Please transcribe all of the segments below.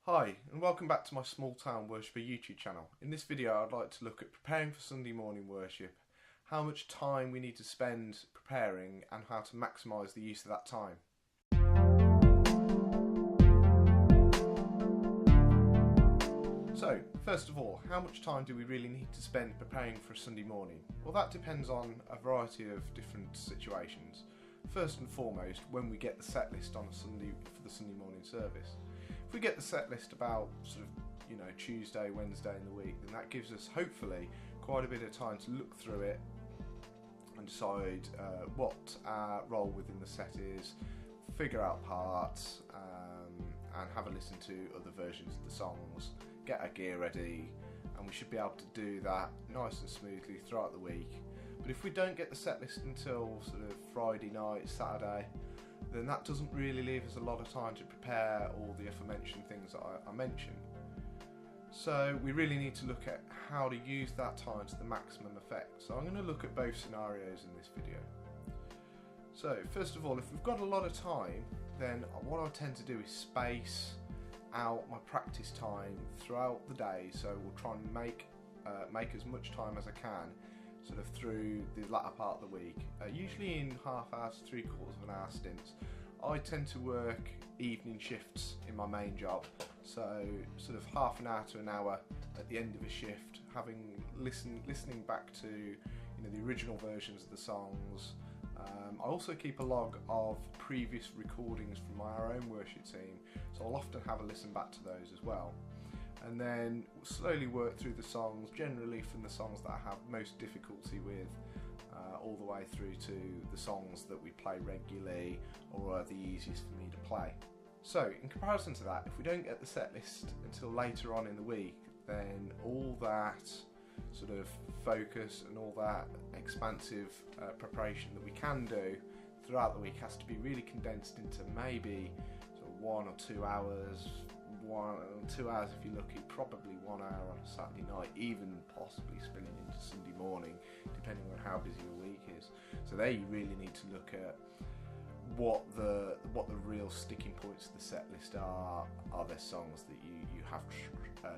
Hi, and welcome back to my Small Town Worshipper YouTube channel. In this video I'd like to look at preparing for Sunday morning worship, how much time we need to spend preparing and how to maximise the use of that time. So, first of all, how much time do we really need to spend preparing for a Sunday morning? Well, that depends on a variety of different situations. First and foremost, when we get the set list on a Sunday for the Sunday morning service. If we get the set list about Tuesday, Wednesday in the week, then that gives us hopefully quite a bit of time to look through it and decide what our role within the set is, figure out parts, and have a listen to other versions of the songs, get our gear ready, and we should be able to do that nice and smoothly throughout the week. But if we don't get the set list until sort of Friday night, Saturday, then that doesn't really leave us a lot of time to prepare all the aforementioned things that I mentioned. So we really need to look at how to use that time to the maximum effect. So I'm going to look at both scenarios in this video. So first of all, if we've got a lot of time, then what I tend to do is space out my practice time throughout the day. So we'll try and make as much time as I can sort of through the latter part of the week, usually in half hours, 3/4 of an hour stints. I tend to work evening shifts in my main job, so sort of half an hour to an hour at the end of a shift, listening back to the original versions of the songs. I also keep a log of previous recordings from our own worship team, so I'll often have a listen back to those as well. And then slowly work through the songs, generally from the songs that I have most difficulty with, all the way through to the songs that we play regularly or are the easiest for me to play. So in comparison to that, if we don't get the set list until later on in the week, then all that sort of focus and all that expansive preparation that we can do throughout the week has to be really condensed into maybe sort of 1 or 2 hours, 1 or 2 hours if you're lucky, probably 1 hour on a Saturday night, even possibly spilling into Sunday morning, depending on how busy your week is. So there you really need to look at what the real sticking points of the set list are. Are there songs that you have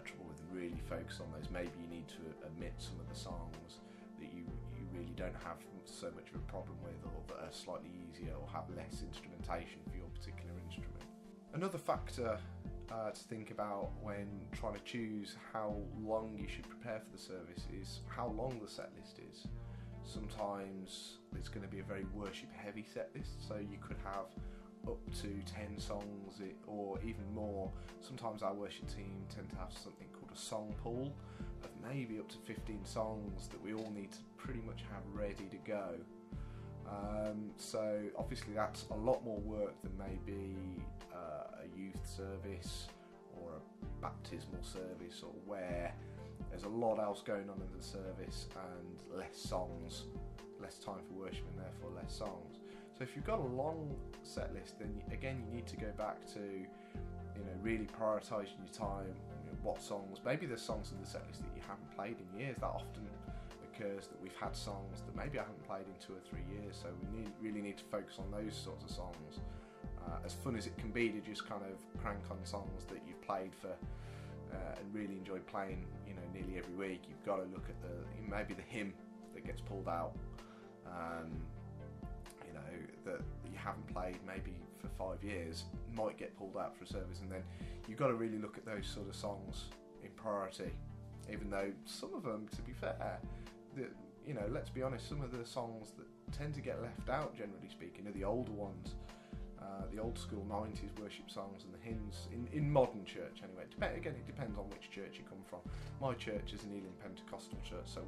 trouble with, and really focus on those? Maybe you need to omit some of the songs that you really don't have so much of a problem with, or that are slightly easier or have less instrumentation for your particular instrument. Another factor to think about when trying to choose how long you should prepare for the service is how long the set list is. Sometimes it's going to be a very worship heavy set list, so you could have up to 10 songs or even more. Sometimes our worship team tend to have something called a song pool of maybe up to 15 songs that we all need to pretty much have ready to go. So obviously that's a lot more work than maybe a youth service or a baptismal service, or where there's a lot else going on in the service and less songs, less time for worship, and therefore less songs. So if you've got a long set list, then again you need to go back to really prioritising your time. What songs? Maybe there's songs in the set list that you haven't played in years. That often occurs, that we've had songs that maybe I haven't played in 2 or 3 years, so we really need to focus on those sorts of songs. As fun as it can be to just kind of crank on songs that you've played for and really enjoyed playing nearly every week, you've got to look at maybe the hymn that gets pulled out, that you haven't played maybe for 5 years, might get pulled out for a service, and then you've got to really look at those sort of songs in priority, even though some of them, to be fair, let's be honest, some of the songs that tend to get left out, generally speaking, are the older ones, the old school 90s worship songs and the hymns in modern church anyway. It depends on which church you come from. My church is an Elim Pentecostal church, so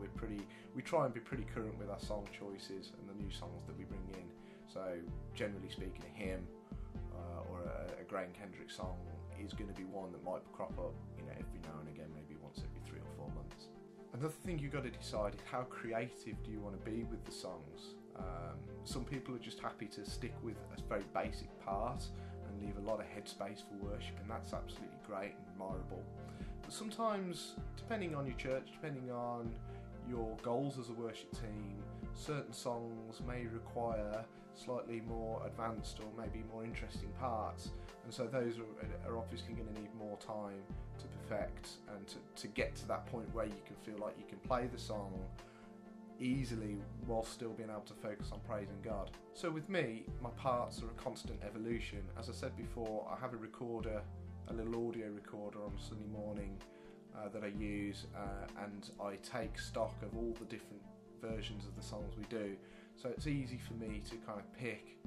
we try and be pretty current with our song choices and the new songs that we bring in. So generally speaking, a hymn or a Graham Kendrick song is going to be one that might crop up every now and again, maybe once every 3 or 4 months. Another thing you've got to decide is how creative do you want to be with the songs. Some people are just happy to stick with a very basic part and leave a lot of headspace for worship, and that's absolutely great and admirable. But sometimes, depending on your church, depending on your goals as a worship team, certain songs may require slightly more advanced or maybe more interesting parts, and so those are obviously going to need more time to perfect and to get to that point where you can feel like you can play the song easily while still being able to focus on praising God. So with me, my parts are a constant evolution. As I said before, I have a recorder, a little audio recorder on a Sunday morning that I use, and I take stock of all the different versions of the songs we do, so it's easy for me to kind of pick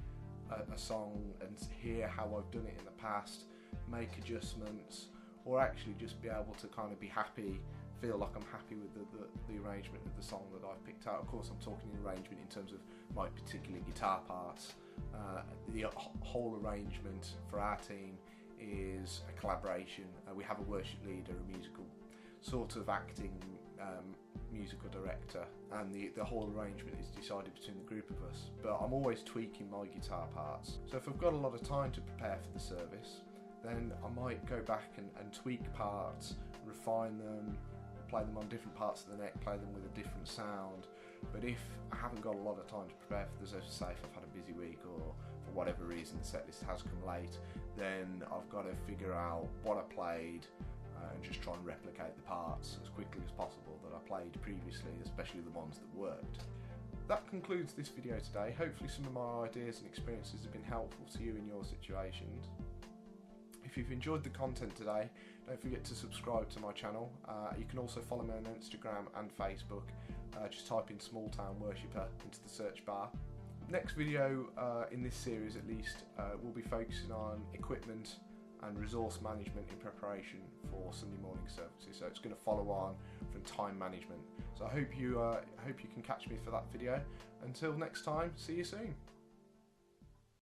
a song and hear how I've done it in the past, make adjustments, or actually just be able to kind of be happy, feel like I'm happy with the arrangement of the song that I've picked out. Of course, I'm talking arrangement in terms of my particular guitar parts. The whole arrangement for our team is a collaboration. We have a worship leader, a musical sort of acting musical director, and the whole arrangement is decided between the group of us, but I'm always tweaking my guitar parts. So if I've got a lot of time to prepare for the service, then I might go back and tweak parts, refine them, play them on different parts of the neck, play them with a different sound. But if I haven't got a lot of time to prepare for this, as I say, if I've had a busy week or for whatever reason the set list has come late, then I've got to figure out what I played and just try and replicate the parts as quickly as possible that I played previously, especially the ones that worked. That concludes this video today. Hopefully some of my ideas and experiences have been helpful to you in your situations. If you've enjoyed the content today, don't forget to subscribe to my channel. You can also follow me on Instagram and Facebook. Just type in Small Town Worshipper into the search bar. Next video in this series at least will be focusing on equipment and resource management in preparation for Sunday morning services. So it's going to follow on from time management. So I hope you can catch me for that video. Until next time, see you soon.